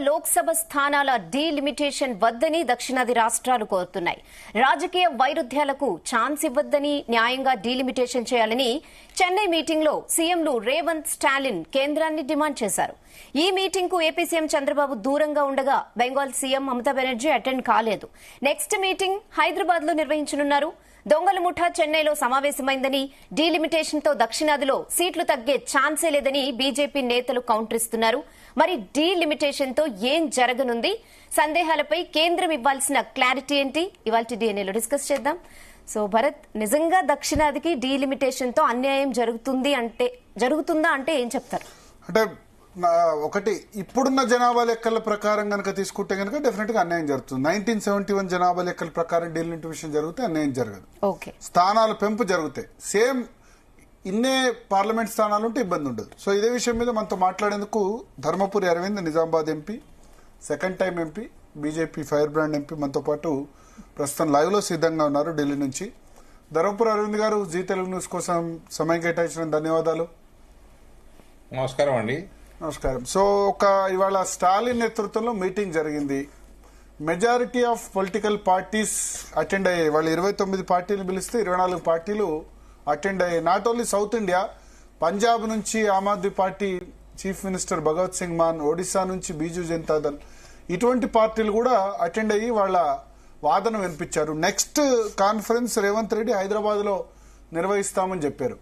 లోక్సభ స్థానాల డీలిమిటేషన్ వద్దని దక్షిణాది రాష్ట్రాలు కోరుతున్నాయి. రాజకీయ వైరుధ్యాలకు ఛాన్స్ ఇవ్వద్దని, న్యాయంగా డీలిమిటేషన్ చేయాలని చెన్నై మీటింగ్లో సీఎంలు రేవంత్, స్టాలిన్ కేంద్రాన్ని డిమాండ్ చేశారు. ఈ మీటింగ్ కు ఏపీ సీఎం చంద్రబాబు దూరంగా ఉండగా బెంగాల్ సీఎం మమతా బెనర్జీ అటెండ్ కాలేదు. నెక్స్ట్ మీటింగ్ హైదరాబాద్ లో నిర్వహించనున్నారు. దొంగల ముఠా చెన్నైలో సమావేశమైందని, డీలిమిటేషన్ తో దక్షిణాదిలో సీట్లు తగ్గే ఛాన్సే లేదని బీజేపీ నేతలు కౌంటర్ ఇస్తున్నారు. మరి డీలిమిటేషన్ తో ఏం జరగనుంది? సందేహాలపై కేంద్రం ఇవ్వాల్సిన క్లారిటీ ఏంటి? ఇవాల్టి డిఎన్ఏలో డిస్కస్ చేద్దాం. సో భరత్, నిజంగా దక్షిణాదికి డీలిమిటేషన్ తో అన్యాయం జరుగుతుందా అంటే ఏం చెప్తారు? అంటే ఒకటి, ఇప్పుడున్న జనాభా లెక్కల ప్రకారం కనుక తీసుకుంటే కనుక డెఫినెట్ గా అన్యాయం జరుగుతుంది. 1971 జనాభా లెక్కల ప్రకారం డీలిమిటేషన్ జరిగితే అన్యాయం జరగదు. స్థానాల పెంపు జరుగుతాయి. సేమ్ ఇన్నే పార్లమెంట్ స్థానాలు ఉంటే ఇబ్బంది ఉండదు. సో ఇదే విషయం మీద మనతో మాట్లాడేందుకు Dharmapuri Arvind, Nizamabad MP, second time MP, BJP fire brand MP మనతో పాటు ప్రస్తుతం లైవ్ లో సిద్ధంగా ఉన్నారు ఢిల్లీ నుంచి. ధర్మపురి అరవింద్ గారు, జీ తెలుగు న్యూస్ కోసం సమయం కేటాయించిన ధన్యవాదాలు. నమస్కారం అండి. నమస్కారం. సో ఇవాళ స్టాలిన్ నేతృత్వంలో మీటింగ్ జరిగింది. Majority of political parties attend అయ్యాయి. వాళ్ళు 29 పార్టీలు పిలిస్తే 24 పార్టీలు అటెండ్ అయ్యాయి. Not only south India, Punjab నుంచి Aam Aadmi party chief minister భగవత్ సింగ్ మాన్, ఒడిశా నుంచి బీజూ జనతా దళ్, ఇటువంటి పార్టీలు కూడా అటెండ్ అయ్యి వాళ్ళ వాదన వినిపించారు. నెక్స్ట్ కాన్ఫరెన్స్ రేవంత్ రెడ్డి హైదరాబాద్ లో నిర్వహిస్తామని చెప్పారు.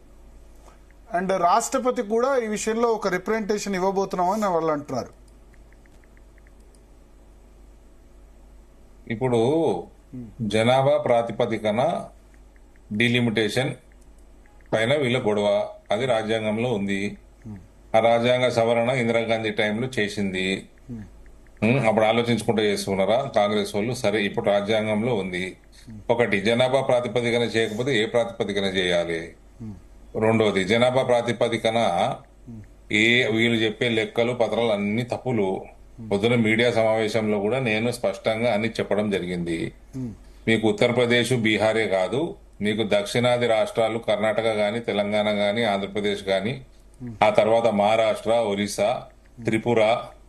అండ్ రాష్ట్రపతి కూడా ఈ విషయంలో ఒక రిప్రజెంటేషన్ ఇవ్వబోతున్నామని వాళ్ళు అంటున్నారు. ఇప్పుడు జనాభా ప్రాతిపదికన డీలిమిటేషన్ పైన వీళ్ళ గొడవ, అది రాజ్యాంగంలో ఉంది. ఆ రాజ్యాంగ సవరణ ఇందిరాగాంధీ టైంలో చేసింది. అప్పుడు ఆలోచించుకుంటూ చేస్తున్నారా కాంగ్రెస్ వాళ్ళు? సరే, ఇప్పుడు రాజ్యాంగంలో ఉంది. ఒకటి, జనాభా ప్రాతిపదికన చేయకపోతే ఏ ప్రాతిపదికన చేయాలి? రెండోది, జనాభా ప్రాతిపదికన వీళ్ళు చెప్పే లెక్కలు, పత్రాలు అన్ని తప్పులు. పొద్దున మీడియా సమావేశంలో కూడా నేను స్పష్టంగా అన్ని చెప్పడం జరిగింది. మీకు ఉత్తరప్రదేశ్, బీహారే కాదు, మీకు దక్షిణాది రాష్ట్రాలు కర్ణాటక గాని, తెలంగాణ గాని, ఆంధ్రప్రదేశ్ గాని, ఆ తర్వాత మహారాష్ట్ర, ఒరిస్సా, త్రిపుర,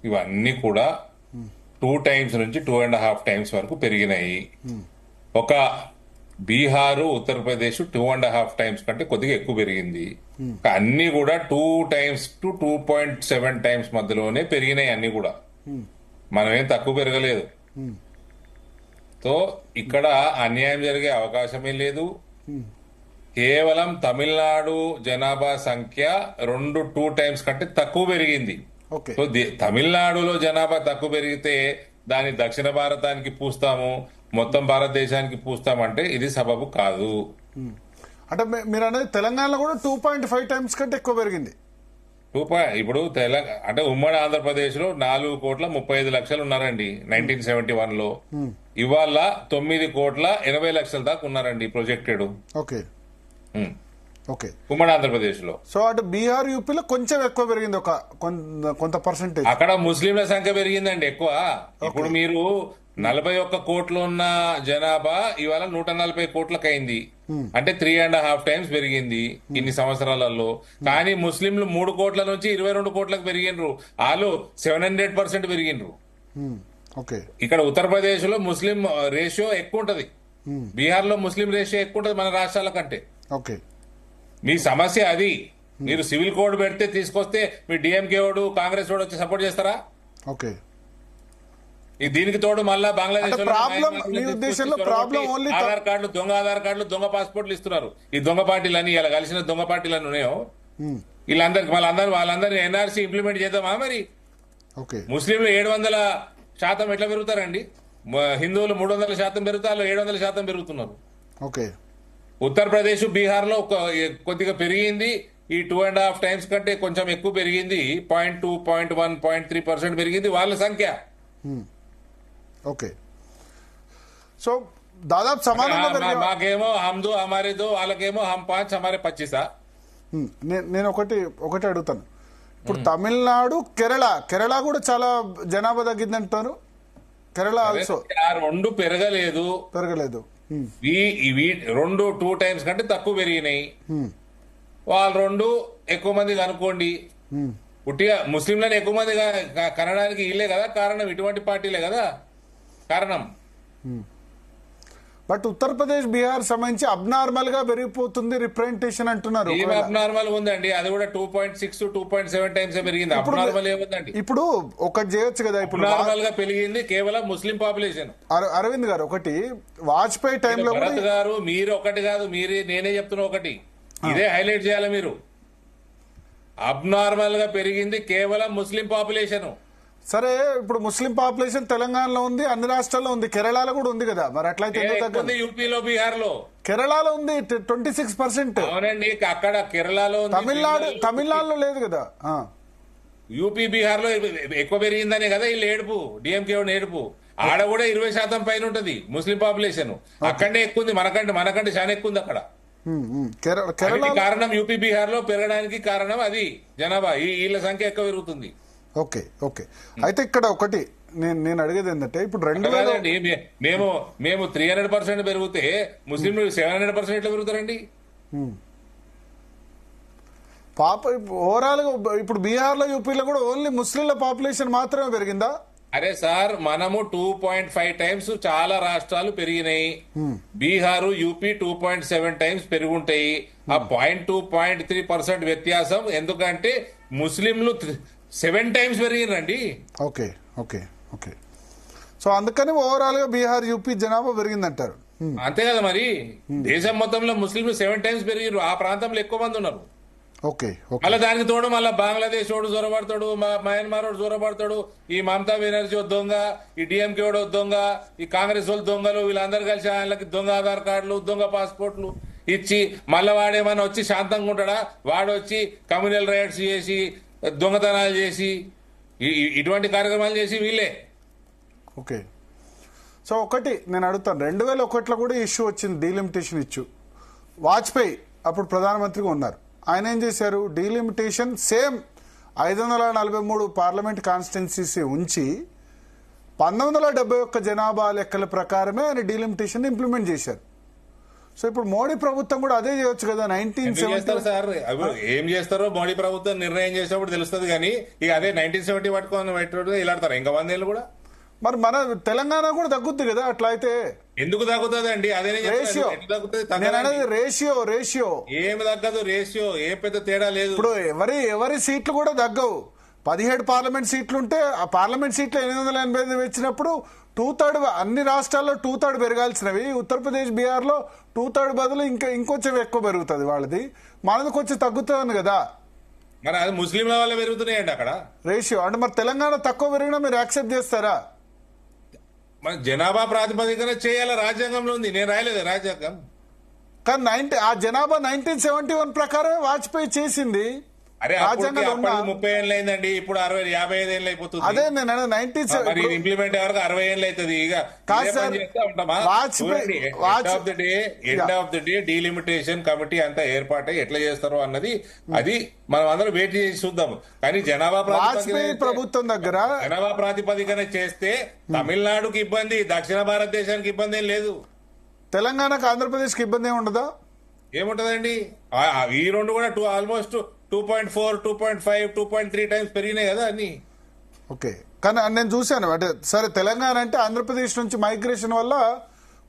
ఇవన్నీ కూడా 2 times నుంచి 2.5 times వరకు పెరిగినాయి. ఒక బీహారు, ఉత్తరప్రదేశ్ 2.5 times కంటే కొద్దిగా ఎక్కువ పెరిగింది. అన్ని కూడా 2 times to 2.7 times మధ్యలోనే పెరిగినాయి. అన్ని కూడా మనమేం తక్కువ పెరగలేదు. సో ఇక్కడ అన్యాయం జరిగే అవకాశమే లేదు. కేవలం తమిళనాడు జనాభా సంఖ్య 2 times కంటే తక్కువ పెరిగింది. సో తమిళనాడులో జనాభా తక్కువ పెరిగితే దాన్ని దక్షిణ భారతానికి పూస్తాము, మొత్తం భారతదేశానికి పూస్తామంటే ఇది సబబు కాదు. అంటే మీరు అనేది తెలంగాణలో కూడా 2.5 times కంటే ఎక్కువ పెరిగింది. ఇప్పుడు అంటే ఉమ్మడి ఆంధ్రప్రదేశ్ లో 4,35,00,000 ఉన్నారండి 1971 లో. ఇవాళ 9,80,00,000 దాకా ఉన్నారండి ప్రొజెక్టెడ్. ఓకే, ఉమ్మడి ఆంధ్రప్రదేశ్ లో. సో అటు బీహార్, యూపీలో కొంచెం ఎక్కువ పెరిగింది, కొంత పర్సెంటేజ్. అక్కడ ముస్లింల సంఖ్య పెరిగిందండి ఎక్కువ. ఇప్పుడు మీరు 41 కోట్లు ఉన్న జనాభా ఇవాళ 140 కోట్లకు అయింది. అంటే 3.5 times పెరిగింది ఇన్ని సంవత్సరాలలో. కానీ ముస్లింలు 3 కోట్ల నుంచి 22 కోట్లకు పెరిగినరు. వాళ్ళు 700% పెరిగినరు. ఇక్కడ ఉత్తరప్రదేశ్ లో ముస్లిం రేషియో ఎక్కువ ఉంటది, బీహార్ లో ముస్లిం రేషియో ఎక్కువ ఉంటది మన రాష్ట్రాల కంటే. మీ సమస్య అది. మీరు సివిల్ కోడ్ పెడితే తీసుకొస్తే మీ డిఎంకే వాడు, కాంగ్రెస్ వాడు వచ్చి సపోర్ట్ చేస్తారా? దీనికి తోడు మళ్ళా బంగ్లాదేశ్ ఆధార్ కార్డులు, దొంగ ఆధార్ కార్డులు, దొంగ పాస్పోర్ట్లు ఇస్తున్నారు. ఈ దొంగ పార్టీలని, ఇలా కలిసిన దొంగ పార్టీలను ఉన్నాయో వీళ్ళందరికి వాళ్ళందరినీ ఎన్ఆర్సీ ఇంప్లిమెంట్ చేద్దామా? మరి ముస్లింలు 700% ఎట్లా పెరుగుతారండి? హిందువులు 300% పెరుగుతారు, 700% పెరుగుతున్నారు. ఉత్తరప్రదేశ్, బీహార్ లో కొద్దిగా పెరిగింది. ఈ 2.5 times కంటే కొంచెం ఎక్కువ పెరిగింది. 0.2, 0.1, 0.3% పెరిగింది వాళ్ళ సంఖ్య. సో దాదాపు సమానంగా మాకేమో హమ్దో హమారేదో, వాళ్ళకేమో హమ్ 5 హమారే 25. నేను ఒకటి అడుగుతాను. ఇప్పుడు తమిళనాడు, కేరళ కూడా చాలా జనాభా తగ్గిందంటారు. కేరళ ఆల్సో రెండు పెరగలేదు. ఇవి 2 times కంటే తక్కువ పెరిగినాయి. వాళ్ళు 2 ఎక్కువ మంది అనుకోండి. పుట్టిగా ముస్లింలను ఎక్కువ మంది కనడానికి వీళ్ళే కదా కారణం, ఇటువంటి పార్టీలే కదా కారణం. బట్ ఉత్తరప్రదేశ్ బీహార్ సంబంధించి అబ్నార్మల్ గా పెరిగిపోతుంది రిప్రజెంటేషన్ అంటున్నారు. ఏం అబ్నార్మల్ ఉందండి? అది కూడా 2.6 2.7 టైమ్స్ పెరిగింది. అబ్నార్మల్ ఏముందండి? ఇప్పుడు ఒకటి చేయొచ్చు కదా. ఇప్పుడు నార్మల్ గా పెరిగింది కేవలం ముస్లిం పాపులేషన్. అరవింద్ గారు ఒకటి వాజ్పేయి టైంలో భరత్ గారు మీరు ఒకటి కాదు, నేనే చెప్తున్నా ఒకటి, ఇదే హైలైట్ చేయాలి మీరు. అబ్నార్మల్ గా పెరిగింది కేవలం ముస్లిం పాపులేషన్. సరే, ఇప్పుడు ముస్లిం పాపులేషన్ తెలంగాణలో ఉంది, అన్ని రాష్ట్రాల్లో ఉంది, కేరళలో కూడా ఉంది కదా. మరి అట్లయితే యూపీలో బీహార్ లో, కేరళలో ఉంది 26%. అవునండి, అక్కడ కేరళలో ఉంది, తమిళనాడులో లేదు కదా. యూపీ బీహార్ లో ఎక్కువ పెరిగిందనే కదా వీళ్ళు ఏడుపు, డిఎంకే ఏడుపు. ఆడ కూడా 20% పైన ఉంటది ముస్లిం పాపులేషన్, అక్కడనే ఎక్కువ ఉంది, మనకంటే చాలా ఎక్కువ ఉంది అక్కడ. కేరళ కారణం యూపీ బీహార్ లో పెరగడానికి కారణం అది జనాభా, వీళ్ళ సంఖ్య ఎక్కువ పెరుగుతుంది. Okay okay. అయితే ఇక్కడ ఒకటి నేను అడిగేది ఏంటంటే ఇప్పుడు మేము 300% పెరిగితే ముస్లింలు 700% ఎట్లా పెరుగుతారండి? ఓవరాల్ గా ఇప్పుడు బీహార్ లో యూపీలో కూడా ఓన్లీ ముస్లింల పాపులేషన్ మాత్రమే పెరిగిందా? అరే సార్, మనము 2.5 టైమ్స్ చాలా రాష్ట్రాలు పెరిగినాయి. బీహారు యూపీ 2.7 టైమ్స్ పెరుగుంటాయి. ఆ 0.2-0.3% వ్యత్యాసం ఎందుకంటే ముస్లింలు 7 టైమ్స్ పెరిగినండి. Okay okay okay. సో అందుకని ఓవరాల్ గా బీహార్ యూపీ జనాభా పెరిగిందంటారు. అంతే కదా మరి. దేశం మొత్తంలో ముస్లింలు 7 టైమ్స్ పెరిగారు, ఆ ప్రాంతంలో ఎక్కువ మంది ఉన్నారు. ఓకే. మళ్ళీ దానికి తోడు మళ్ళీ బంగ్లాదేశ్ వాడు జొరబడతాడు, మయన్మార్ వాడు జొరబడతాడు, ఈ మమతా బెనర్జీ దొంగ, ఈ డిఎంకే వాడు దొంగ, ఈ కాంగ్రెస్ వాళ్ళు దొంగలు, వీళ్ళందరూ కలిసి ఆయనకి దొంగ ఆధార్ కార్డులు, దొంగ పాస్పోర్ట్లు ఇచ్చి మళ్ళీ వాడేమన్నా వచ్చి శాంతంగా ఉంటాడా? వాడు వచ్చి కమ్యూనల్ రైట్స్ చేసి, దొంగతనాలు చేసి, ఇటువంటి కార్యక్రమాలు చేసి వీళ్ళే. ఓకే. సో ఒకటి నేను అడుగుతాను, 2001లో కూడా ఇష్యూ వచ్చింది, డీలిమిటేషన్ ఇష్యూ. వాజ్పేయి అప్పుడు ప్రధానమంత్రిగా ఉన్నారు. ఆయన ఏం చేశారు? డీలిమిటేషన్ సేమ్ 543 పార్లమెంట్ కాన్స్టిట్యున్సీస్ ఉంచి 1971 జనాభా లెక్కల ప్రకారమే ఆయన డీలిమిటేషన్ ఇంప్లిమెంట్ చేశారు. సో ఇప్పుడు మోడీ ప్రభుత్వం కూడా అదే చేయొచ్చు కదా. 1970 సార్ ఏం చేస్తారో మోడీ ప్రభుత్వం నిర్ణయం చేసినప్పుడు తెలుస్తుంది, కానీ ఇక అదే 1970 పట్టుకొని ఇలాడతారు ఇంకా 100 ఏళ్ళు కూడా. మరి మన తెలంగాణ కూడా తగ్గుద్ది కదా అట్లా అయితే. ఎందుకు తగ్గుతుంది అండి? అదే రేషియో ఏమి తగ్గదు, రేషియో ఏం పెద్ద తేడా లేదు. ఇప్పుడు ఎవరి సీట్లు కూడా తగ్గవు. 17 పార్లమెంట్ సీట్లు ఉంటే ఆ పార్లమెంట్ సీట్లు 885 వచ్చినప్పుడు 2/3 అన్ని రాష్ట్రాల్లో 2/3 పెరగాల్సినవి ఉత్తరప్రదేశ్ బీహార్ లో 2/3 బదులు ఇంకొంచెం ఎక్కువ పెరుగుతుంది వాళ్ళది, మనది కొంచెం తగ్గుతుంది కదా. మరి అది ముస్లింల వల్ల పెరుగుతున్నాయండి అక్కడ రేషియో. అంటే మరి తెలంగాణ తక్కువ పెరిగినా మీరు యాక్సెప్ట్ చేస్తారా? మన జనాభా ప్రాతిపదికన చేయాల రాజ్యాంగంలో ఉంది, నేను రాయలేదు రాజ్యాంగం. కానీ ఆ జనాభా 1971 ప్రకారమే వాజ్పేయి చేసింది. అరే 30 ఏళ్ళు అయిందండి, ఇప్పుడు 55 ఏళ్ళు అయిపోతుంది. అదే నేను 97 ఇంప్లిమెంట్ వరకు 60 ఏళ్ళు అవుతుంది. ఇక end of the day delimitation committee అంతా ఏర్పాటై ఎట్లా చేస్తారో అన్నది అది మనం అందరం వెయిట్ చేసి చూద్దాం. కానీ జనాభా ప్రభుత్వం దగ్గర జనాభా ప్రాతిపదికన చేస్తే తమిళనాడుకి ఇబ్బంది, దక్షిణ భారతదేశానికి ఇబ్బంది ఏం లేదు. తెలంగాణకు ఆంధ్రప్రదేశ్ కి ఇబ్బంది ఏముండదా? ఏముంటదండి, ఈ రెండు కూడా ఆల్మోస్ట్ 2.4 2.5 2.3 టైమ్స్ పెరిగినాయి కదా అన్ని. ఓకే. కానీ నేను చూశాను, అంటే సరే తెలంగాణ అంటే ఆంధ్రప్రదేశ్ నుంచి మైగ్రేషన్ వల్ల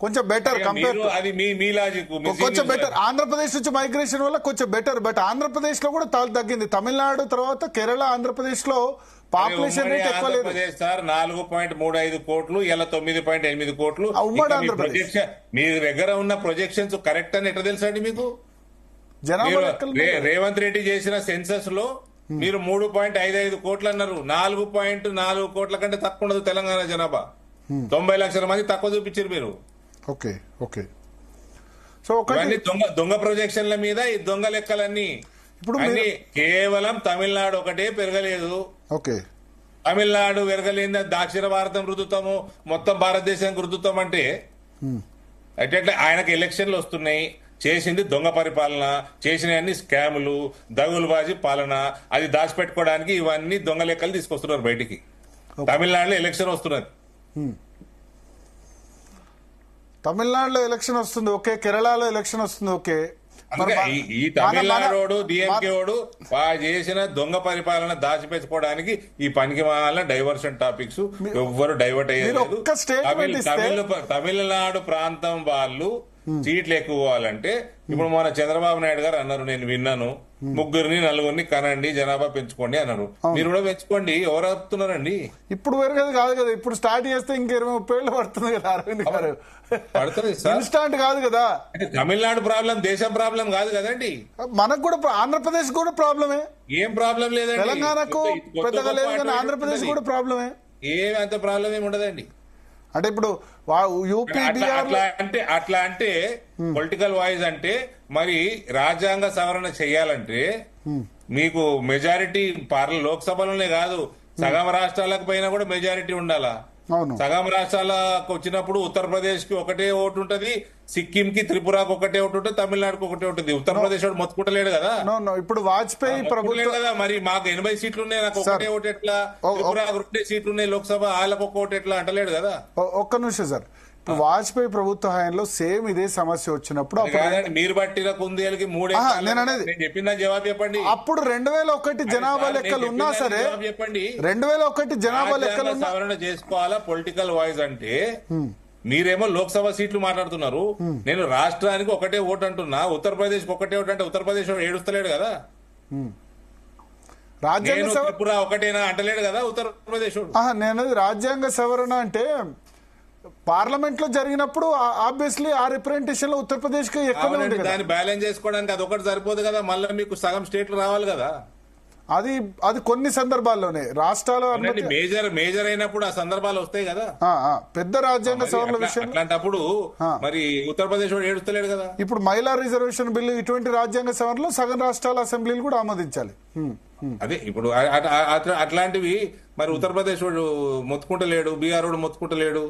కొంచెం బెటర్ కంపేర్, అది మీ లాజిక్ కొంచెం బెటర్. ఆంధ్రప్రదేశ్ నుంచి మైగ్రేషన్ వల్ల కొంచెం బెటర్, బట్ ఆంధ్రప్రదేశ్ లో కూడా తగ్గింది. తమిళనాడు తర్వాత కేరళ, ఆంధ్రప్రదేశ్ లో పాపులేషన్ రేట్ ఎక్కువ లేదు సార్. 4.35 కోట్లు, ఇలా 9.8 కోట్లు. ఉమ్మడి ఆంధ్రప్రదేశ్. మీ దగ్గర ఉన్న ప్రొజెక్షన్స్ కరెక్ట్ అని ఎట్లా తెలుసండి మీకు? రేవంత్ రెడ్డి చేసిన సెన్సస్ లో మీరు 3.55 కోట్లు అన్నారు. 4.4 కోట్ల కంటే తక్కువ ఉండదు తెలంగాణ జనాభా. 90 లక్షల మంది తక్కువ చూపించారు మీరు. Okay okay. సో దొంగ ప్రొజెక్షన్ల మీద ఈ దొంగ లెక్కలన్నీ ఇప్పుడు కేవలం తమిళనాడు ఒకటే పెరగలేదు. ఓకే. తమిళనాడు పెరగలేదు, దక్షిణ భారతం రుద్దుతాము, మొత్తం భారతదేశానికి రుద్దుతాం అంటే అట్లా ఆయనకు ఎలక్షన్లు వస్తున్నాయి. చేసింది దొంగ పరిపాలన, చేసిన అన్ని స్కాములు, దగులుబాజీ పాలన, అది దాచిపెట్టుకోవడానికి ఇవన్నీ దొంగ లెక్కలు తీసుకొస్తున్నారు బయటికి. తమిళనాడులో ఎలక్షన్ వస్తున్నది. తమిళనాడులో ఎలక్షన్ వస్తుంది ఓకే, కేరళలో ఎలక్షన్ వస్తుంది ఓకే, మరి అందుకే ఈ తమిళనాడు డిఎంకే వాడు వాడు చేసిన దొంగ పరిపాలన దాచిపెట్టుకోవడానికి ఈ పనికి మాల డైవర్షన్ టాపిక్స్ ఎవ్వరు డైవర్ట్ మీరు అయ్యేది ఒక్క స్టేట్మెంట్ ఇస్తే తమిళనాడు ప్రాంతం వాళ్ళు సీట్లు ఎక్కువ కావాలంటే ఇప్పుడు మన చంద్రబాబు నాయుడు గారు అన్నారు, నేను విన్నాను, ముగ్గురిని నలుగురిని కనండి, జనాభా పెంచుకోండి అన్నారు. మీరు కూడా పెంచుకోండి. ఎవరు ఆపుతున్నారండి? ఇప్పుడు పెరగదు కాదు కదా, ఇప్పుడు స్టార్ట్ చేస్తే ఇంక 20-30 ఏళ్ళు పడుతుంది కదా అరవింద్ గారు. పడుతుంది సార్, ఇన్స్టాంట్ కాదు కదా. అంటే తమిళనాడు ప్రాబ్లం దేశం ప్రాబ్లం కాదు కదండి. మనకు కూడా ఆంధ్రప్రదేశ్ కూడా ప్రాబ్లమే. ఏం ప్రాబ్లం లేదండి. తెలంగాణకు పెద్దగా లేదు కానీ ఆంధ్రప్రదేశ్ కూడా ప్రాబ్లమే. ఏమి అంత ప్రాబ్లం ఏమి ఉండదండి. అంటే ఇప్పుడు యూపీ అట్లా అంటే పొలిటికల్ వాయిస్ అంటే మరి రాజ్యాంగ సవరణ చేయాలంటే మీకు మెజారిటీ లోక్సభలోనే కాదు, సగం రాష్ట్రాలకు పైన కూడా మెజారిటీ ఉండాలా. అవును, సగం రాష్ట్రాలకు వచ్చినప్పుడు ఉత్తరప్రదేశ్ కి ఒకటే ఓటు ఉంటది, సిక్కిం కి త్రిపురకు ఒకటే ఓటు ఉంటుంది, తమిళనాడుకు ఒకటే ఉంటుంది. ఉత్తరప్రదేశ్ వాడు మొత్తుకుంటలేడు కదా. ఇప్పుడు వాజ్పేయి ప్రభుత్వం కదా, మరి మాకు 80 సీట్లు ఉన్నాయి, నాకు ఒకటే ఓటు ఎట్లా, త్రిపురకు 2 సీట్లు ఉన్నాయి లోక్సభ, వాళ్ళకు ఒక ఓటు ఎట్లా అంటలేడు కదా. ఒక్క నిమిషం సార్, ఇప్పుడు వాజ్పేయి ప్రభుత్వ హయాంలో సేమ్ ఇదే సమస్య వచ్చినప్పుడు మీరు పట్టిన కుందేలకి 3 నేను అనేది చెప్పిన జవాబు చెప్పండి. అప్పుడు 2001 జనాభా లెక్కలు ఉన్నా సరే, చెప్పండి 2001 జనాభా లెక్కలు సవరణ చేసుకోవాలా పొలిటికల్ వాయిస్ అంటే. మీరేమో లోక్సభ సీట్లు మాట్లాడుతున్నారు, నేను రాష్ట్రానికి ఒకటే ఓటు అంటున్నా, ఉత్తరప్రదేశ్ ఒకటే ఓటు అంటే ఉత్తరప్రదేశ్ ఏడుస్తలేడు కదా. రాజ్యాంగ త్రిపుర ఒకటేనా అంటలేడు కదా ఉత్తరప్రదేశ్. నేను రాజ్యాంగ సవరణ అంటే పార్లమెంట్ లో జరిగినప్పుడు ఆబ్వియస్లీ ఆ రిప్రజెంటేషన్ లో ఉత్తరప్రదేశ్ కి ఎక్కువ ఉంది. దాన్ని బ్యాలెన్స్ చేసుకోవడానికి అది ఒకటి సరిపోదు కదా, మళ్ళీ మీకు సగం స్టేట్లు రావాలి కదా. అది కొన్ని సందర్భాల్లోనే రాష్ట్రాలు మేజర్ అయినప్పుడు ఆ సందర్భాలు వస్తాయి కదా. పెద్ద రాజ్యాంగ సవరణ విషయం అట్లాంటప్పుడు మరి ఉత్తరప్రదేశ్ వాడు ఏడుస్తలేడు కదా. ఇప్పుడు మహిళా రిజర్వేషన్ బిల్లు, ఇటువంటి రాజ్యాంగ సవరణలో సగం రాష్ట్రాల అసెంబ్లీలు కూడా ఆమోదించాలి. అదే ఇప్పుడు అట్లాంటివి మరి ఉత్తరప్రదేశ్ వాడు మొత్తుకుంటలేడు, బీహార్ వాడు మొత్తుకుంటలేడు,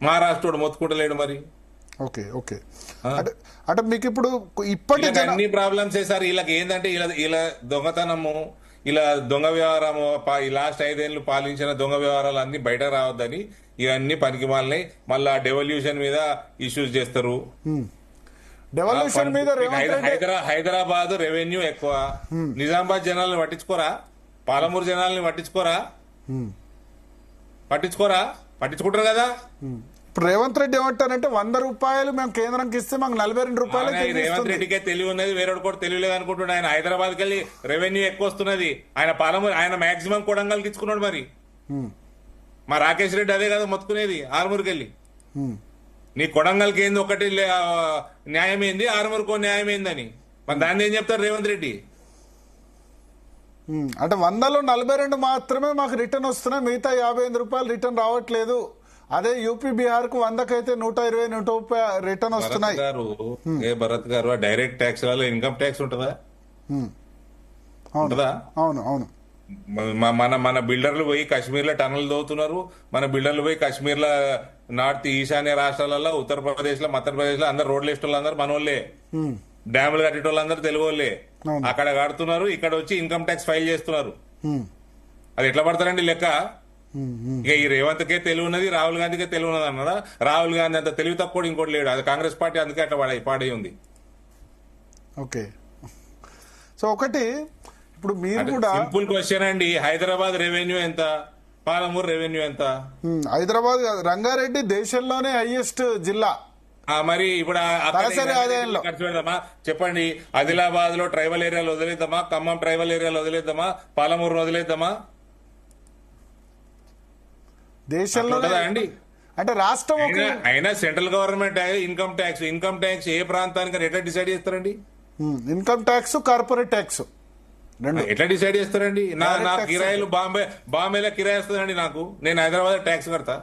మహారాష్ట్ర వాడు మొత్తుకుంటలేడు. మరి ఓకే ఓకే అంటే మీకు ఇప్పుడు ఇప్పటి అన్ని ప్రాబ్లమ్స్ సార్. వీళ్ళకి ఏంటంటే ఇలా దొంగతనము, ఇలా దొంగ వ్యవహారము, ఈ లాస్ట్ 5 ఏళ్ళు పాలించిన దొంగ వ్యవహారాలు అన్ని బయట రావద్దని ఇవన్నీ పనికి మాలినాయి. మళ్ళా డెవల్యూషన్ మీద ఇష్యూస్ చేస్తారు. డెవల్యూషన్ మీద హైదరాబాద్ రెవెన్యూ ఎక్కువ, నిజామాబాద్ జనాలను పట్టించుకోరా, పాలమూరు జనాలని పట్టించుకుంటారు కదా. ఇప్పుడు రేవంత్ రెడ్డి ఏమంటారంటే 100 రూపాయలు మేము కేంద్రానికి ఇస్తే మాకు 42 రూపాయలు. రేవంత్ రెడ్డికే తెలివి ఉన్నది, వేరే కూడా తెలియలేదు అనుకుంటున్నాడు. ఆయన హైదరాబాద్ కి వెళ్ళి రెవెన్యూ ఎక్కువ వస్తున్నది, ఆయన పాలమూరు, ఆయన మాక్సిమం కొడంగల్కి ఇచ్చుకున్నాడు. మరి మా రాకేష్ రెడ్డి అదే కదా మొత్తుకునేది, ఆరుమూరుకి వెళ్ళి. నీ కొడంగల్కి ఏంది ఒకటి న్యాయం ఏంది, ఆరుమూరుకో న్యాయం ఏందని, మరి దాన్ని ఏం చెప్తారు రేవంత్ రెడ్డి? అంటే 100లో 42 మాత్రమే మాకు రిటర్న్ వస్తున్నాయి, మిగతా 58 రూపాయలు రిటర్న్ రావట్లేదు. అదే యూపీ బీహార్ కు 100కి అయితే 120, 130 రిటర్న్ వస్తున్నాయి. భరత్ గారు డైరెక్ట్ ట్యాక్స్ వల్ల ఇన్కమ్ ట్యాక్స్ ఉంటుందా? అవును అవును. మన బిల్డర్లు పోయి కాశ్మీర్ లో టనల్ దోతున్నారు, మన బిల్డర్లు పోయి కాశ్మీర్ లో నార్త్ ఈశాన్య రాష్ట్రాలలో, ఉత్తరప్రదేశ్ లో, మధ్యప్రదేశ్ లో అందరు రోడ్లు వేసిన వాళ్ళందరూ మనోళ్లే, డ్యాములు కట్టేటోళ్ళందరూ తెలుగు వాళ్ళే. అక్కడ కడుతున్నారు, ఇక్కడ వచ్చి ఇన్కమ్ ట్యాక్స్ ఫైల్ చేస్తున్నారు. అది ఎట్లా పడతారండి లెక్క? ఇక ఈ రేవంత్ కే తెలివి ఉన్నది, రాహుల్ గాంధీకే తెలివి ఉన్నది అన్నారా? రాహుల్ గాంధీ అంత తెలివి తక్కువ ఇంకోటి లేడు. అది కాంగ్రెస్ పార్టీ అందుకే అట్లా పాడై ఉంది. ఓకే, సో ఒకటి ఇప్పుడు మీరు కూడా సింపుల్ క్వశ్చన్ అండి, హైదరాబాద్ రెవెన్యూ ఎంత, పాలమూరు రెవెన్యూ ఎంత? హైదరాబాద్ రంగారెడ్డి దేశంలోనే హైయెస్ట్ జిల్లా. మరి ఇప్పుడు ఖర్చు పెడదామా చెప్పండి? ఆదిలాబాద్ లో ట్రైబల్ ఏరియాలు వదిలేద్దామా, ఖమ్మం ట్రైబల్ ఏరియాలు వదిలేద్దామా, పాలమూరు వదిలేద్దామా? దేశంలో అండి అంటే రాష్ట్రం అయినా సెంట్రల్ గవర్నమెంట్ ఇన్కమ్ ట్యాక్స్ ఏ ప్రాంతానికి ఎట్లా డిసైడ్ చేస్తారండి? ఇన్కమ్ ట్యాక్స్, కార్పొరేట్ ట్యాక్స్ ఎట్లా డిసైడ్ చేస్తారండి? నా కిరాయిలు బాంబేలో కిరాయి వస్తుందండి నాకు, నేను హైదరాబాద్ ట్యాక్స్ కడతా.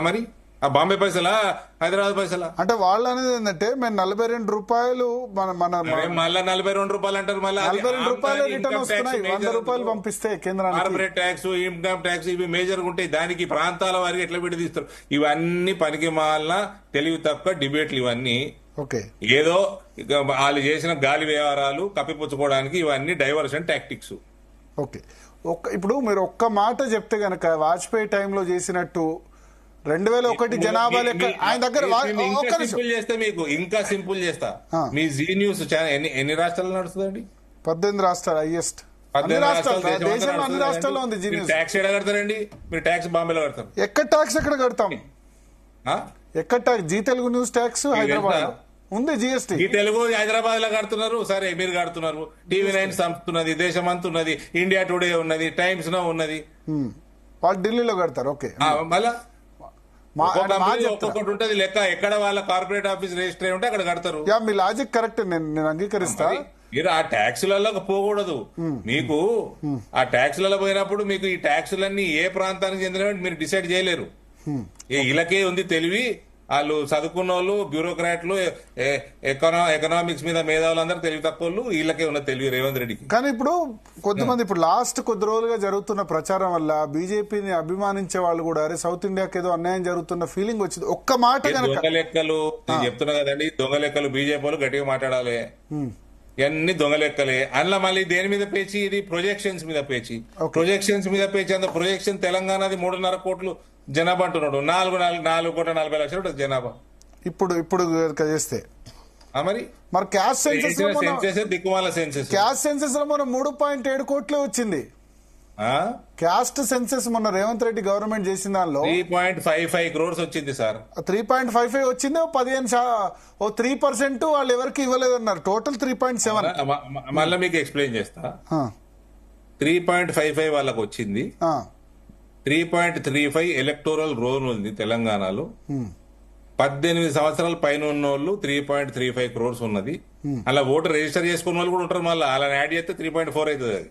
మరి ఆ బాంబే పైసలా, హైదరాబాద్ పైసలా? అంటే వాళ్ళు అనేది ఏంటంటే మేము 42 రూపాయలు మళ్ళీ 42 రూపాయలు అంటారు, మళ్ళీ 42 రూపాయలు రిటర్న్ వస్తున్నాయి, 100 రూపాయలు పంపిస్తే కేంద్రానికి. కార్పొరేట్ ట్యాక్స్, ఇన్కమ్ ట్యాక్స్ ఇవి మేజర్ ఉంటాయి, దానికి ప్రాంతాల వారికి ఎట్లా విడదీస్తారు? ఇవన్నీ పనికి మాలిన తెలివి తక్కువ డిబేట్లు ఇవన్నీ. ఓకే, ఏదో వాళ్ళు చేసిన గాలి వ్యవహారాలు కప్పిపుచ్చుకోవడానికి ఇవన్నీ డైవర్షన్ టాక్టిక్స్. ఓకే, ఇప్పుడు మీరు ఒక్క మాట చెప్తే గనక వాజ్పేయి టైంలో చేసినట్టు 2001 జనాభా లెక్క ఆయన దగ్గర ఒక్క నిమిషం. సింపుల్ చేస్తే మీకు ఇంకా సింపుల్ చేస్తా. మీ జీ న్యూస్ ఎన్ని రాష్ట్రాల్లో నడుస్తుందండి? 18 రాష్ట్రాలు హైయెస్ట్. అన్ని రాష్ట్రాలు, దేశంలో అన్ని రాష్ట్రాల్లో ఉంది జీ న్యూస్. ట్యాక్స్ ఎక్కడ కడతారండి మీరు? ట్యాక్స్ బాంబేలో కడతారు. ఎక్కడ ట్యాక్స్ ఎక్కడ కడతాం? ఎక్కడ tax? Zee Telugu news tax Hyderabad ఉంది, జిఎస్టీ. ఈ తెలుగు హైదరాబాద్ లో కడుతున్నారు, సరే మీరు కడుతున్నారు. టీవీ9 సంస్థ దేశం అంత ఉన్నది, ఇండియా టుడే ఉన్నది, టైమ్స్ నో ఉన్నది. వాళ్ళు ఢిల్లీలో కడతారు. ఓకే, మళ్ళా ఒక్కొక్కటి ఉంటది లెక్క. ఎక్కడ వాళ్ళ కార్పొరేట్ ఆఫీస్ రిజిస్టర్ అయి ఉంటే అక్కడ కడతారు. మీ లాజిక్ కరెక్ట్, నేను అంగీకరిస్తా. మీరు ఆ ట్యాక్సులలో పోకూడదు. మీకు ఆ ట్యాక్సులలో పోయినప్పుడు మీకు ఈ ట్యాక్సులన్నీ ఏ ప్రాంతానికి చెందిన మీరు డిసైడ్ చేయలేరు. ఇలాకే ఉంది తెలివి. వాళ్ళు చదువుకున్న వాళ్ళు, బ్యూరోక్రాట్లు, ఎకనామిక్స్ మీద మేధావులందరూ తెలివి తక్కువ వాళ్ళు. వీళ్ళకే ఉన్న తెలివి రేవంత్ రెడ్డికి. కానీ ఇప్పుడు కొంతమంది ఇప్పుడు లాస్ట్ కొద్ది రోజులుగా జరుగుతున్న ప్రచారం వల్ల బీజేపీని అభిమానించే వాళ్ళు కూడా అరే సౌత్ ఇండియాకి ఏదో అన్యాయం జరుగుతున్న ఫీలింగ్ వచ్చింది. ఒక్క మాట దొంగ లెక్కలు నేను చెప్తున్నా కదండి, దొంగ లెక్కలు. బీజేపీ వాళ్ళు గట్టిగా మాట్లాడాలి. ఇవన్నీ దొంగ లెక్కలే. అందులో మళ్ళీ దేని మీద పేచి? ఇది ప్రొజెక్షన్స్ మీద పేచి. ప్రొజెక్షన్స్ మీద పేచి. అంత ప్రొజెక్షన్ తెలంగాణది 3.5 కోట్లు జనాభా అంటున్నాడు. 4,40,40,00,000 జనాభా ఇప్పుడు చేస్తే మరి క్యాస్ట్ సెన్సెస్ దిక్కుమాల సెన్సెస్. క్యాస్ట్ సెన్సెస్ లో మనం 3.7 కోట్లే వచ్చింది. క్యాస్ట్ సెన్సెస్ మొన్న రేవంత్ రెడ్డి గవర్నమెంట్ చేసిన దానిలో 3.55 crores వచ్చింది సార్. 3.55 వచ్చింది. 3% వాళ్ళు ఎవరికి ఇవ్వలేదన్నారు. టోటల్ 3.7. మళ్ళీ మీకు ఎక్స్ప్లెయిన్ చేస్తా. 3.55 వాళ్ళకి వచ్చింది. 3.35 ఎలక్టోరల్ రోల్ ఉంది తెలంగాణలో. 18 సంవత్సరాల పైన ఉన్న వాళ్ళు 3.35 crores ఉన్నది. అలా ఓటర్ రిజిస్టర్ చేసుకున్న వాళ్ళు కూడా ఉంటారు. మళ్ళీ అలా యాడ్ చేస్తే 3.4 అవుతుంది అది.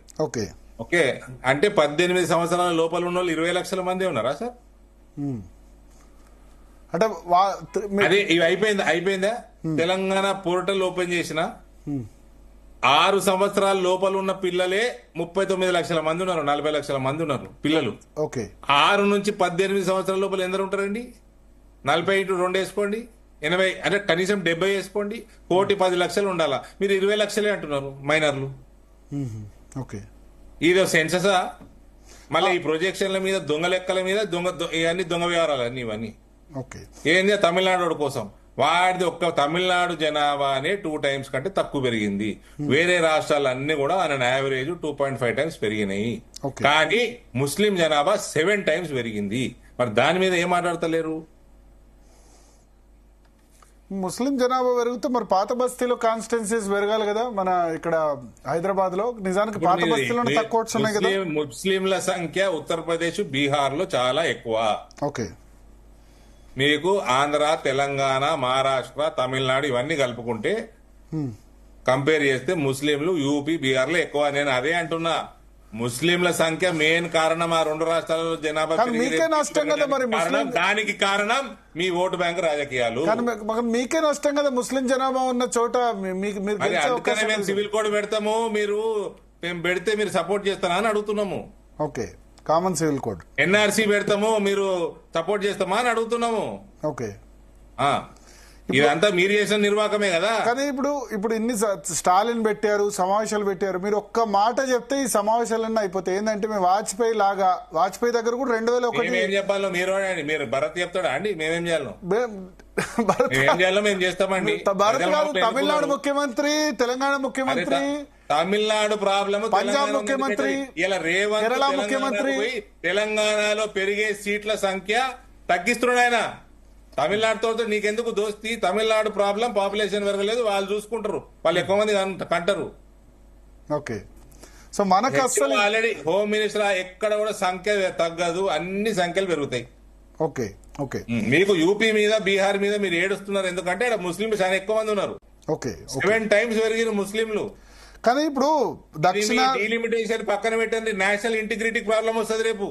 ఓకే, అంటే 18 సంవత్సరాల లోపల ఉన్న వాళ్ళు 20 లక్షల మంది ఉన్నారా సార్? అంటే అదే ఇవి అయిపోయిందా? తెలంగాణ పోర్టల్ ఓపెన్ చేసిన 6 సంవత్సరాల లోపల ఉన్న పిల్లలే 39 లక్షల మంది ఉన్నారు. 40 లక్షల మంది ఉన్నారు పిల్లలు. 6 నుంచి 18 సంవత్సరాల లోపల ఎందరు ఉంటారండి? 40 × 2 వేసుకోండి, 80, అంటే కనీసం 70 వేసుకోండి. 1,10,00,000 ఉండాలా. మీరు 20 లక్షలే అంటున్నారు మైనర్లు. ఇదో సెన్ససా? మళ్ళీ ఈ ప్రొజెక్షన్ల మీద, దొంగ లెక్కల మీద, ఇవన్నీ దొంగ వ్యవహారాలు అన్ని. ఇవన్నీ ఏంది? తమిళనాడు కోసం వాడిది ఒక్క తమిళనాడు జనాభానే 2 times కంటే తక్కువ పెరిగింది. వేరే రాష్ట్రాలన్నీ కూడా ఆన్ యావరేజ్ 2.5 times పెరిగినాయి. కానీ ముస్లిం జనాభా 7 times పెరిగింది. మరి దాని మీద ఏం మాట్లాడతలేరు? ముస్లిం జనాభా పెరిగితే మరి పాత బస్తీలో కాన్స్టిట్యున్సీస్ పెరగాలి కదా. మన ఇక్కడ హైదరాబాద్ లో నిజానికి పాత బస్తీలో తక్కువ ఉన్నాయి కదా. ముస్లింల సంఖ్య ఉత్తరప్రదేశ్, బీహార్ లో చాలా ఎక్కువ. మీకు ఆంధ్ర, తెలంగాణ, మహారాష్ట్ర, తమిళనాడు ఇవన్నీ కలుపుకుంటే కంపేర్ చేస్తే ముస్లింలు యూపీ, బీహార్ లో ఎక్కువ. నేను అదే అంటున్నా. ముస్లింల సంఖ్య మెయిన్ కారణం ఆ 2 రాష్ట్రాలలో జనాభా దానికి కారణం మీ ఓటు బ్యాంక్ రాజకీయాలు. మీకే నష్టం కదా ముస్లిం జనాభా ఉన్న చోట. అందుకనే మేము సివిల్ కోడ్ పెడతాము. మేము పెడితే మీరు సపోర్ట్ చేస్తారా అని అడుగుతున్నాము. కామన్ సివిల్ కోడ్, ఎన్ఆర్సీ పెడతాము, మీరు సపోర్ట్ చేస్తామా అని అడుగుతున్నాము. ఇదంతా మీరు చేసిన నిర్వాహకమే కదా. కానీ ఇప్పుడు ఇన్ని స్టాలిన్ పెట్టారు, సమావేశాలు పెట్టారు. మీరు ఒక్క మాట చెప్తే ఈ సమావేశాలన్నీ అయిపోతాయి. ఏంటంటే మేము వాజ్పేయి దగ్గర కూడా 2001 ఏం చెప్పాలో మీరు భరత్ చెప్తాడా అండి? మేమేం చేయాలో మేము చేస్తామండి. భారత్ కాదు, తమిళనాడు ముఖ్యమంత్రి, తెలంగాణ ముఖ్యమంత్రి, తమిళనాడు ప్రాబ్లం, పంజాబ్ ముఖ్యమంత్రి, ఇలా రేవంత్ కేరళ ముఖ్యమంత్రి. తెలంగాణలో పెరిగే సీట్ల సంఖ్య తగ్గిస్తున్నాడు ఆయన. తమిళనాడుతో నీకెందుకు దోస్తి? తమిళనాడు ప్రాబ్లం, పాపులేషన్ పెరగలేదు, వాళ్ళు చూసుకుంటారు, వాళ్ళు ఎక్కువ మంది కంటారు. సో మనకు అసలు ఆల్రెడీ హోమ్ మినిస్టర్ ఎక్కడ కూడా సంఖ్య తగ్గదు, అన్ని సంఖ్యలు పెరుగుతాయి. మీకు యూపీ మీద, బీహార్ మీద మీరు ఏడుస్తున్నారు ఎందుకంటే ఇక్కడ ముస్లింలు చాలా ఎక్కువ మంది ఉన్నారు. 7 times పెరిగిన ముస్లింలు. కానీ ఇప్పుడు దక్షిణ డీలిమిటేషన్ పక్కన పెట్టండి, నేషనల్ ఇంటిగ్రిటీ ప్రాబ్లం వస్తుంది రేపు.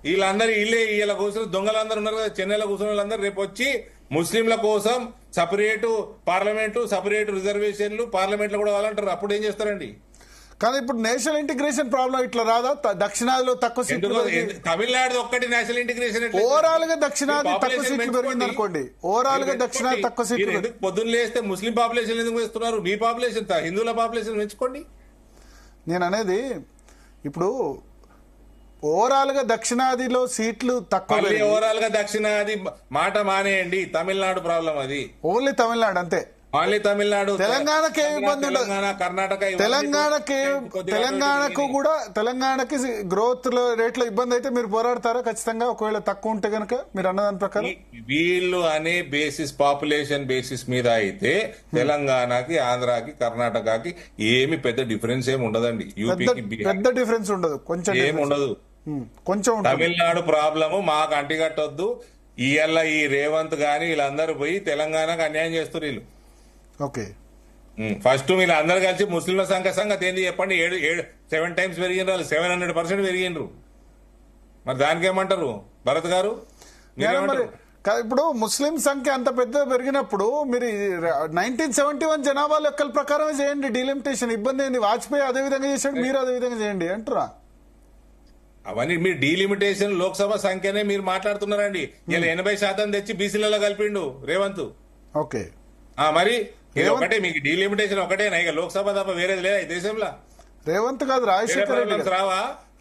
వీళ్ళందరూ వీళ్ళ కూర్చొని దొంగలందరూ ఉన్నారు కదా, చెన్నైలో కూర్చున్న వాళ్ళందరూ రేపు వచ్చి ముస్లింల కోసం సపరేటు పార్లమెంటు, సపరేట్ రిజర్వేషన్లు పార్లమెంట్ లో కూడా వాళ్ళంటారు. అప్పుడు ఏం చేస్తారండి? కానీ ఇప్పుడు నేషనల్ ఇంటిగ్రేషన్ ప్రాబ్లం ఇట్లా రాదా? దక్షిణాదిలో తక్కువ సీట్లు, తమిళనాడు ఒక్కటి నేషనల్ ఇంటిగ్రేషన్ ఓవరాల్ గా దక్షిణాది తక్కువ సీట్లు పెరిగింది అనుకోండి. ఓవరాల్ గా దక్షిణాది తక్కువ సీట్లు. ఎందుకు పొద్దున్న లేస్తే ముస్లిం పాపులేషన్ ఎందుకు వేస్తున్నారు? మీ పాపులేషన్, హిందువుల పాపులేషన్ పెంచుకోండి. నేను అనేది ఇప్పుడు ఓవరాల్ గా దక్షిణాదిలో సీట్లు తక్కువ మళ్ళీ ఓవరాల్ గా దక్షిణాది మాట మానేయండి. తమిళనాడు ప్రాబ్లం అది. ఓన్లీ తమిళనాడు అంతే. ఓన్లీ తమిళనాడు. తెలంగాణకి ఏమి ఇబ్బంది ఉండదు. కర్ణాటక తెలంగాణకి గ్రోత్ రేట్ లో ఇబ్బంది అయితే మీరు పోరాడతారా ఖచ్చితంగా? ఒకవేళ తక్కువ ఉంటే గనక మీరు అన్నదాని ప్రకారం వీళ్ళు అనే బేసిస్ పాపులేషన్ బేసిస్ మీద అయితే తెలంగాణకి, ఆంధ్రాకి, కర్ణాటకకి ఏమి పెద్ద డిఫరెన్స్ ఏమి ఉండదండి. యూపీకి పెద్ద డిఫరెన్స్ ఉండదు, కొంచెం ఏమి ఉండదు. కొంచెం తమిళనాడు ప్రాబ్లము మాకు అంటిగట్టొద్దు. ఇవాళ ఈ రేవంత్ గాని వీళ్ళందరూ పోయి తెలంగాణకు అన్యాయం చేస్తారు వీళ్ళు. ఓకే, ఫస్ట్ మీరు అందరు కలిసి ముస్లింల సంగతి ఏంది చెప్పండి. 7 times పెరిగినరు, వాళ్ళు 700% పెరిగినరు. మరి దానికి ఏమంటారు భరత్ గారు? మరి ఇప్పుడు ముస్లిం సంఖ్య అంత పెద్ద పెరిగినప్పుడు మీరు 1971 జనాభా లెక్కల ప్రకారమే చేయండి డీలిమిటేషన్. ఇబ్బంది ఏంది? వాజ్పేయి అదే విధంగా చేశాడు, మీరు అదే విధంగా చేయండి అంటారా? అవన్నీ మీరు డీలిమిటేషన్ లోక్సభ సంఖ్యనే మీరు మాట్లాడుతున్నారండి. ఇలా 80% తెచ్చి బీసీలలో కలిపిండు రేవంత్. ఓకే, మరి ఇది ఒకటే మీకు డీలిమిటేషన్ ఒకటేనా? ఇక లోక్సభ తప్ప వేరేది లేదా ఈ దేశంలో? రేవంత్ కాదు, రాజశేఖర రెడ్డి రావా?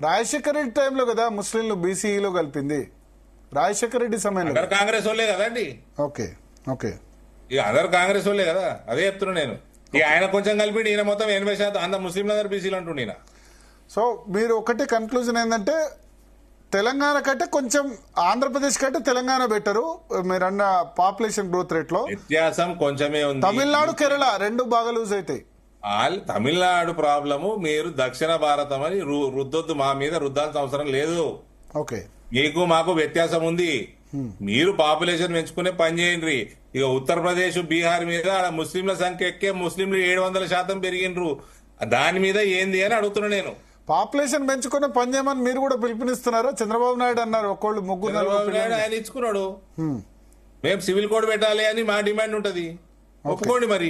రాజశేఖర రెడ్డి టైంలో కదా ముస్లింలు బీసీలో కలిపింది, రాజశేఖర రెడ్డి సమయంలో. అందరు కాంగ్రెస్ వాళ్ళే కదండి. ఓకే ఓకే, ఇక అందరు కాంగ్రెస్ వాళ్ళే కదా, అదే చెప్తున్నా నేను. ఇక ఆయన కొంచెం కలిపి ఈయన మొత్తం 80% అంత ముస్లింలు అందరు బీసీలు అంటుండే ఈయన. సో మీరు ఒకటి కన్క్లూజన్ ఏంటంటే తెలంగాణ కంటే కొంచెం ఆంధ్రప్రదేశ్ కంటే తెలంగాణ బెటరు మీరు అన్న పాపులేషన్ గ్రోత్ రేట్ లో. వ్యత్యాసం కొంచెమే ఉంది. తమిళనాడు, కేరళ రెండు బాగా లూజ్ అవుతాయి. తమిళనాడు ప్రాబ్లము మీరు దక్షిణ భారతం అని రుద్దొద్దు, మా మీద రుద్దాల్సిన అవసరం లేదు. ఓకే, మీకు మాకు వ్యత్యాసం ఉంది. మీరు పాపులేషన్ పెంచుకునే పని చేయండి. ఇక ఉత్తరప్రదేశ్, బీహార్ మీద ముస్లింల సంఖ్య ఎక్కే ముస్లింలు 700% పెరిగినరు. దాని మీద ఏంది అని అడుగుతున్నా నేను. పాపులేషన్ పెంచుకునే పని చేయమని మీరు కూడా పిలుపునిస్తున్నారా? చంద్రబాబు నాయుడు అన్నారు ఒక్కోళ్ళు ముగ్గురు ఆయన ఇచ్చుకున్నాడు. మేము సివిల్ కోడ్ పెట్టాలి అని మా డిమాండ్ ఉంటది, ఒప్పుకోండి. మరి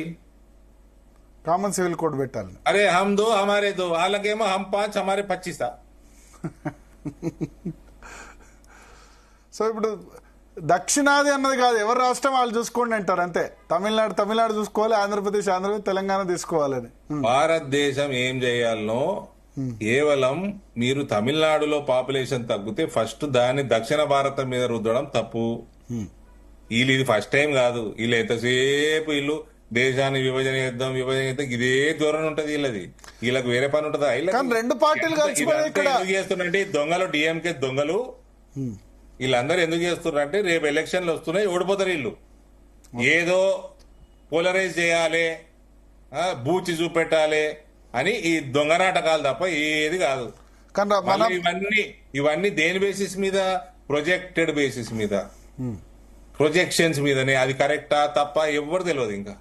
కామన్ సివిల్ కోడ్ పెట్టాలి. అరే హమ్ దో హమారే దో, వాళ్ళకేమో హమ్ 5 హమారే 25. సో ఇప్పుడు దక్షిణాది అన్నది కాదు, ఎవరు రాష్ట్రం వాళ్ళు చూసుకోండి అంటారు అంతే. తమిళనాడు చూసుకోవాలి, ఆంధ్రప్రదేశ్ తెలంగాణ తీసుకోవాలని. భారతదేశం ఏం చేయాలనో కేవలం మీరు తమిళనాడులో పాపులేషన్ తగ్గితే ఫస్ట్ దాన్ని దక్షిణ భారతం మీద రుద్దడం తప్పు. వీళ్ళు ఇది ఫస్ట్ టైం కాదు. వీళ్ళు ఎంతసేపు వీళ్ళు దేశాన్ని విభజన చేద్దాం ఇదే దూరం ఉంటది వీళ్ళది. వీళ్ళకి వేరే పని ఉంటుందా? రెండు పార్టీలు ఎందుకు చేస్తున్నారంటే దొంగలు, డిఎంకే దొంగలు వీళ్ళందరూ ఎందుకు చేస్తున్నారంటే రేపు ఎలక్షన్లు వస్తున్నాయి, ఓడిపోతారు వీళ్ళు. ఏదో పోలరైజ్ చేయాలి, బూచి చూపెట్టాలి అని ఈ దొంగ నాటకాలు తప్ప ఏది కాదు. ఇవన్నీ దేని బేసిస్ మీద? ప్రొజెక్టెడ్ బేసిస్ మీద, ప్రొజెక్షన్స్ మీదనే. అది కరెక్టా తప్ప ఎవరు తెలియదు ఇంకా.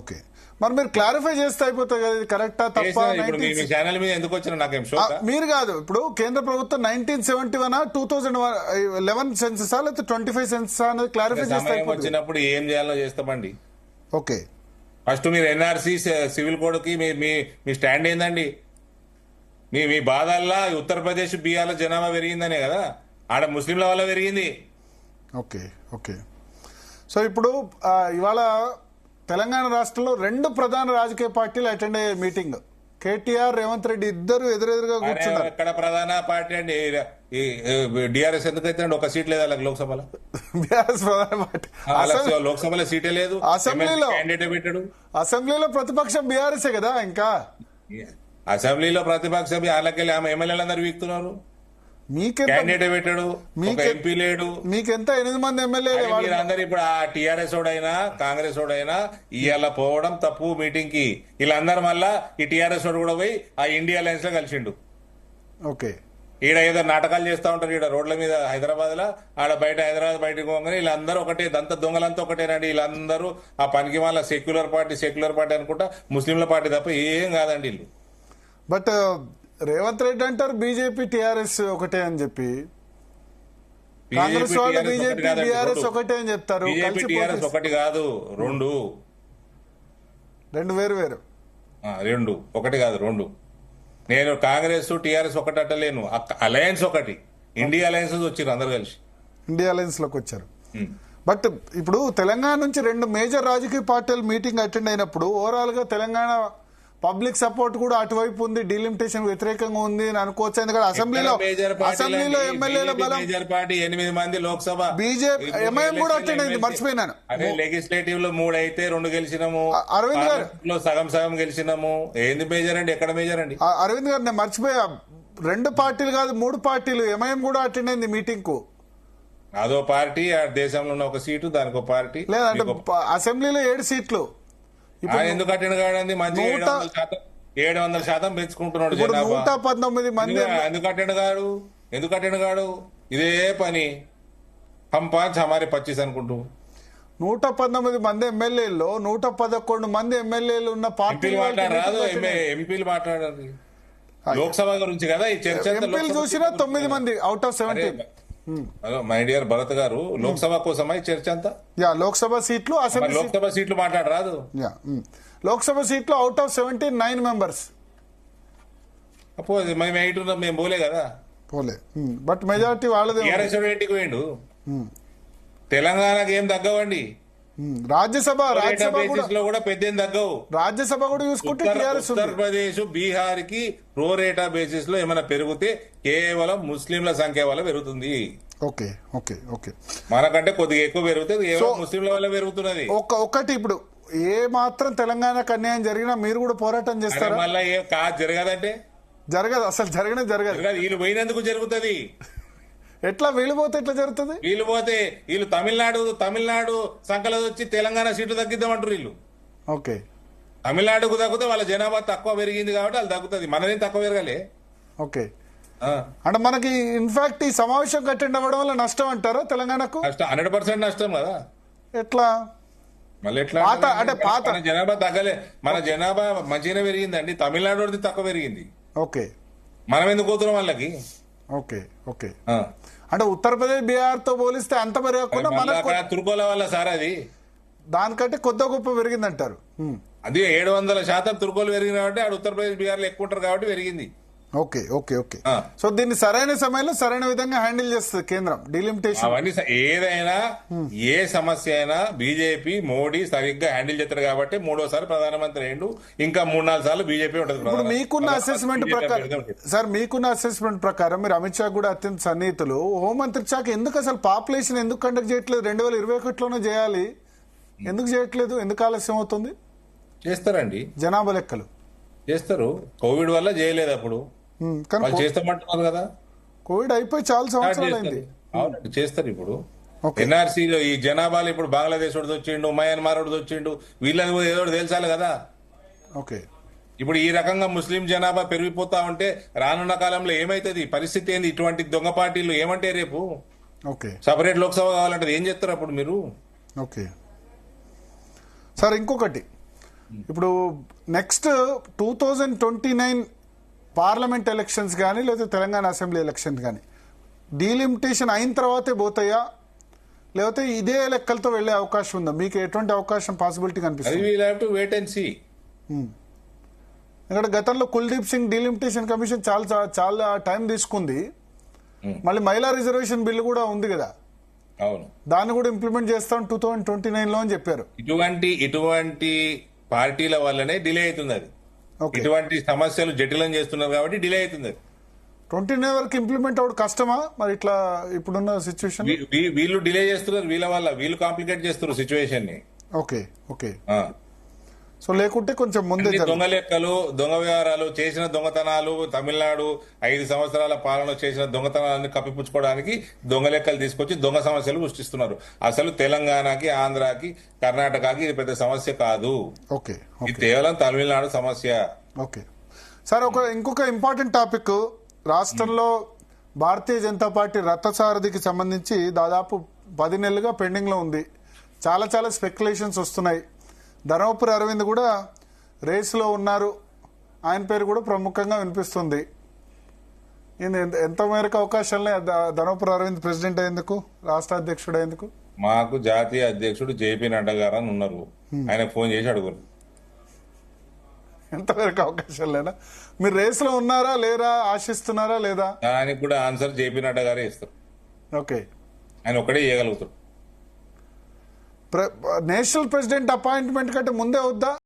ఓకే, మరి మీరు క్లారిఫై చేస్తే అయిపోతుంది కదా, ఇది కరెక్టా తప్ప. ఇప్పుడు మీ ఛానల్ మీద ఎందుకు వచ్చినా నాకేం షో? మీరు కాదు, ఇప్పుడు కేంద్ర ప్రభుత్వం 1971 2011 సెన్సెసా లేకపోతే 25 సెన్సెసా అనేది క్లారిఫై చేస్తే వచ్చినప్పుడు ఏం చేయాలో చేస్తామండి. ఓకే, ఫస్ట్ మీరు ఎన్ఆర్సీ సివిల్ కోడ్ కి మీ స్టాండ్ ఏందండి? మీ బాధల్లా ఉత్తరప్రదేశ్, బీహార్ లో జనాభా పెరిగిందనే కదా, ఆడ ముస్లింల వల్ల పెరిగింది. ఓకే ఓకే, సో ఇప్పుడు ఇవాళ తెలంగాణ రాష్ట్రంలో రెండు ప్రధాన రాజకీయ పార్టీలు అటెండ్ అయ్యే మీటింగ్. కేటీఆర్, రేవంత్ రెడ్డి ఇద్దరు ఎదురెదురుగా కూర్చున్నారు. ఎక్కడ ప్రధాన పార్టీ అండి? డిఆర్ఎస్ ఎందుకైతే ఒక సీట్ లేదు వాళ్ళకి లోక్సభలో. బీఆర్ఎస్ ప్రధాన పార్టీ, లోక్సభలో సీటే లేదు. అసెంబ్లీలో ప్రతిపక్షం బీఆర్ఎస్ కదా. ఇంకా అసెంబ్లీలో ప్రతిపక్షం వాళ్ళకి ఎమ్మెల్యేలందరూ వీక్తున్నారు. క్యాండిడేట్ పెట్టాడు, ఎంపీ లేడు. మీకెంత 8 మంది ఎమ్మెల్యేలు. మీరందరూ ఇప్పుడు ఆ టీఆర్ఎస్ ఓడైనా కాంగ్రెస్ ఓడైనా ఇవాళ పోవడం తప్పు మీటింగ్ కి. వీళ్ళందరూ మళ్ళా ఈ టీఆర్ఎస్ ఓడు కూడా పోయి ఆ ఇండియా అలయన్స్ లో కలిసిండు. ఓకే, ఈడ ఏదో నాటకాలు చేస్తా ఉంటారు ఈడ రోడ్ల మీద హైదరాబాద్ లో. ఆడ బయట హైదరాబాద్ బయటకు పోగానే వీళ్ళందరూ ఒకటే, దంత దొంగలంతా ఒకటేనండి. వీళ్ళందరూ ఆ పనికి వాళ్ళ సెక్యులర్ పార్టీ అనుకుంటా, ముస్లింల పార్టీ తప్ప ఏం కాదండి వీళ్ళు. బట్ రేవంత్ రెడ్డి అంటారు బీజేపీ టీఆర్ఎస్ ఒకటే అని చెప్పి, కాంగ్రెస్ వాళ్ళు బీజేపీ టీఆర్ఎస్ ఒకటే అని చెప్తారు. టీఆర్ఎస్ ఒకటి కాదు, రెండు వేరు ఒకటి కాదు రెండు. నేను కాంగ్రెస్ టీఆర్ఎస్ ఒకటి అంటలేను, అలయన్స్ ఒకటి. ఇండియా అలయన్స్ వచ్చారు, అందరు కలిసి ఇండియా అలయన్స్ లోకి వచ్చారు. బట్ ఇప్పుడు తెలంగాణ నుంచి రెండు మేజర్ రాజకీయ పార్టీలు మీటింగ్ అటెండ్ అయినప్పుడు ఓవరాల్ గా తెలంగాణ పబ్లిక్ సపోర్ట్ కూడా అటువైపు ఉంది, డీలిమిటేషన్ వ్యతిరేకంగా ఉంది అని అనుకోవచ్చు. ఎందుకంటే అసెంబ్లీలో ఎమ్మెల్యేల బలం మేజర్ పార్టీ 8 మంది లోక్సభ బీజేపీ ఎంఐఎం కూడా అటెండ్ అయింది, మర్చిపోయినాను. అదే లెజిస్లేటివ్ లో 3 అయితే 2 గెలిచినాము, అరవింద్ గారు లో సగం గెలిచినాము. ఏంది మేజర్ అండి, ఎక్కడ మేజర్ అండి? అరవింద్ గారు నేను మర్చిపోయా, 2 పార్టీలు కాదు 3 పార్టీలు, ఎంఐఎం కూడా అటెండ్ అయింది మీటింగ్ కు. అదో పార్టీ, ఆ దేశంలో ఉన్న ఒక సీటు, దానికి ఒక పార్టీ. లేదంటే అసెంబ్లీలో 7 సీట్లు. ఎందుకు అటెండ్ కాదండి? మంచి 700% పెంచుకుంటున్నాడు జనాభా. 119 మంది ఎందుకు అటెండ్ కాడు? ఇదే పని హంపాంచ్ హమారే 25 అనుకుంటూ 119 మంది ఎమ్మెల్యేల్లో 111 మంది ఎమ్మెల్యేలు ఉన్న పార్టీ మాట్లాడరాదు. ఎంపీలు మాట్లాడారు లోక్సభ గురించి కదా ఈ చర్చ. ఎంపీలు చూసినా 9 మంది out of 17. My dear Bharat గారు, లోక్సభ కోసమా ఈ చర్చ అంతా? లోక్సభ సీట్లు, అసెంబ్లీ లోక్సభ సీట్లు మాట్లాడరాదు. లోక్సభ సీట్లు అవుట్ ఆఫ్ 79 మెంబర్స్. అపోజ్ మేము 8 ఉన్నాం, మేము పోలే కదా, పోలే. బట్ మెజారిటీ వాళ్ళదే. టీఆర్ఎస్ ఇంటికి పోయిండు. తెలంగాణకి ఏం తగ్గవండి. రాజ్యసభ లో కూడా పెద్ద తగ్గవు. రాజ్యసభ కూడా చూసుకుంటే ఉత్తరప్రదేశ్, బీహార్ కి ప్రోరేటా బేసిస్ లో ఏమైనా పెరిగితే కేవలం ముస్లింల సంఖ్య వల్ల పెరుగుతుంది. ఓకే ఓకే ఓకే మనకంటే కొద్దిగా ఎక్కువ పెరుగుతుంది, కేవలం ముస్లింల వల్ల పెరుగుతున్నది. ఒకటి ఇప్పుడు ఏ మాత్రం తెలంగాణకు అన్యాయం జరిగినా మీరు కూడా పోరాటం చేస్తారు. మళ్ళీ జరగదంటే జరగదు, అసలు జరగదు. వీళ్ళు పోయినందుకు జరుగుతుంది. ఎట్లా వీళ్ళుపోతే ఎట్లా జరుగుతుంది? వీళ్ళు తమిళనాడు సంకల వచ్చి తెలంగాణ సీట్లు తగ్గిద్దామంటారు వీళ్ళు. ఓకే, తమిళనాడుకు తగ్గితే వాళ్ళ జనాభా తక్కువ పెరిగింది కాబట్టి వాళ్ళు తగ్గుతుంది, మనదేం తక్కువ పెరగాలి. ఓకే, అంటే మనకి ఇన్ఫాక్ట్ ఈ సమావేశం అటెండ్ అవ్వడం వల్ల నష్టం అంటారా తెలంగాణకు? 100% నష్టం కదా. ఎట్లా మళ్ళీ ఎట్లా? మన జనాభా తగ్గలే, మన జనాభా మంచిగానే పెరిగిందండి, తమిళనాడు తక్కువ పెరిగింది. ఓకే, మనం ఎందుకు పోతున్నాం వాళ్ళకి? ఓకే ఓకే అంటే ఉత్తరప్రదేశ్, బీహార్ తో పోలిస్తే అంత పెరగకుండా తుర్కోల వల్ల సార్ అది దానికంటే కొద్ది గొప్ప పెరిగిందంటారు. అది 700% తుర్కోలు పెరిగింది కాబట్టి ఆడు ఉత్తరప్రదేశ్, బీహార్ లో ఎక్కువ ఉంటారు కాబట్టి పెరిగింది. ఓకే ఓకే ఓకే సో దీన్ని సరైన సమయంలో సరైన విధంగా హ్యాండిల్ చేస్తుంది కేంద్రం. డీలిమిటేషన్ అవన్నీ ఏదైనా ఏ సమస్య అయినా బీజేపీ, మోడీ సరిగ్గా హ్యాండిల్ చేస్తారు కాబట్టి 3వ సారి ప్రధానమంత్రి అయ్యిండు. ఇంకా 3-4 సార్లు బీజేపీ ఉంటుంది. ఇప్పుడు మీకున్న అసెస్మెంట్ ప్రకారం సార్, మీకున్న అసెస్మెంట్ ప్రకారం మీరు అమిత్ షా కూడా అత్యంత సన్నిహితులు, హోంమంత్రి శాఖ ఎందుకు అసలు పాపులేషన్ ఎందుకు కండక్ట్ చేయట్లేదు? 2021లోనే చేయాలి, ఎందుకు చేయట్లేదు? ఎందుకు ఆలస్యం అవుతుంది? చేస్తారండి, జనాభా లెక్కలు చేస్తారు. కోవిడ్ వల్ల చేయలేదు, అప్పుడు వాళ్ళు చేస్తామంటున్నారు కదా. కోవిడ్ అయిపోయి చాలా సంవత్సరాలు అయింది. అవునండి, చేస్తారు. ఇప్పుడు ఎన్ఆర్సీలో ఈ జనాభాలో ఇప్పుడు బంగ్లాదేశ్ వాడిది వచ్చిండు, మయన్మార్ వాడిది వచ్చిండు, వీళ్ళని ఏదో తెలుసాలి కదా. ఓకే, ఇప్పుడు ఈ రకంగా ముస్లిం జనాభా పెరిగిపోతా ఉంటే రానున్న కాలంలో ఏమైతుంది, పరిస్థితి ఏంది? ఇటువంటి దొంగ పార్టీలు ఏమంటే రేపు ఓకే సపరేట్ లోక్సభ కావాలంటే ఏం చేస్తారు అప్పుడు మీరు? ఓకే సార్, ఇంకొకటి ఇప్పుడు నెక్స్ట్ 2029 పార్లమెంట్ ఎలక్షన్స్ కానీ లేదా తెలంగాణ అసెంబ్లీ ఎలక్షన్స్ కానీ డీలిమిటేషన్ అయిన తర్వాతే పోతాయా, లేకపోతే ఇదే లెక్కలతో వెళ్లే అవకాశం ఉందా? మీకు ఎటువంటి అవకాశం, పాసిబిలిటీ కనిపిస్తుంది? ఎందుకంటే గతంలో కుల్దీప్ సింగ్ డీలిమిటేషన్ కమిషన్ చాలా టైం తీసుకుంది. మళ్ళీ మహిళా రిజర్వేషన్ బిల్లు కూడా ఉంది కదా, అవును, దాన్ని కూడా ఇంప్లిమెంట్ చేస్తాం 2029లో అని చెప్పారు. ఇటువంటి పార్టీల వల్లనే డిలే అవుతుంది. అది ఇటువంటి సమస్యలు జటిలం చేస్తున్నారు కాబట్టి డిలే అవుతుంది. 29 వరకు ఇంప్లిమెంట్ అవ్వడం కష్టమా మరి ఇట్లా ఇప్పుడున్న సిచ్యువేషన్? వీళ్ళు డిలే చేస్తున్నారు, వీళ్ళ వల్ల వీళ్ళు కాంప్లికేట్ చేస్తున్నారు సిచ్యువేషన్ ని. ఓకే ఓకే సో లేకుంటే కొంచెం ముందే దొంగ లెక్కలు, దొంగ వ్యవహారాలు, చేసిన దొంగతనాలు, తమిళనాడు 5 సంవత్సరాల పాలన చేసిన దొంగతనాన్ని కప్పిపుచ్చుకోవడానికి దొంగ లెక్కలు తీసుకొచ్చి దొంగ సమస్యలు సృష్టిస్తున్నారు. అసలు తెలంగాణకి, ఆంధ్రాకి, కర్ణాటకకి ఇది పెద్ద సమస్య కాదు. ఓకే, ఇది కేవలం తమిళనాడు సమస్య. ఓకే సార్, ఇంకొక ఇంపార్టెంట్ టాపిక్, రాష్ట్రంలో భారతీయ జనతా పార్టీ రథసారథికి సంబంధించి దాదాపు 10 నెలలుగా పెండింగ్ లో ఉంది. చాలా స్పెక్యులేషన్స్ వస్తున్నాయి. ధర్మపురి అరవింద్ కూడా రేసులో ఉన్నారు, ఆయన పేరు కూడా ప్రముఖంగా వినిపిస్తుంది. ఎంత మేరకు అవకాశాలనే ధర్మపురి అరవింద్ ప్రెసిడెంట్ అయ్యేందుకు, రాష్ట్ర అధ్యక్షుడు అయ్యేందుకు? మాకు జాతీయ అధ్యక్షుడు జేపీ నడ్డా గారు అని ఉన్నారు, ఆయన ఫోన్ చేసి అడుగురు. ఎంతవరకు అవకాశాలు లేదా? మీరు రేసులో ఉన్నారా లేరా, ఆశిస్తున్నారా లేదా? దానికి కూడా ఆన్సర్ జేపీ నడ్డా గారే ఇస్తారు. ఓకే, ఆయన ఒకటే చేయగలుగుతారు. నేషనల్ ప్రెసిడెంట్ అపాయింట్మెంట్ కంటే ముందే వద్దా?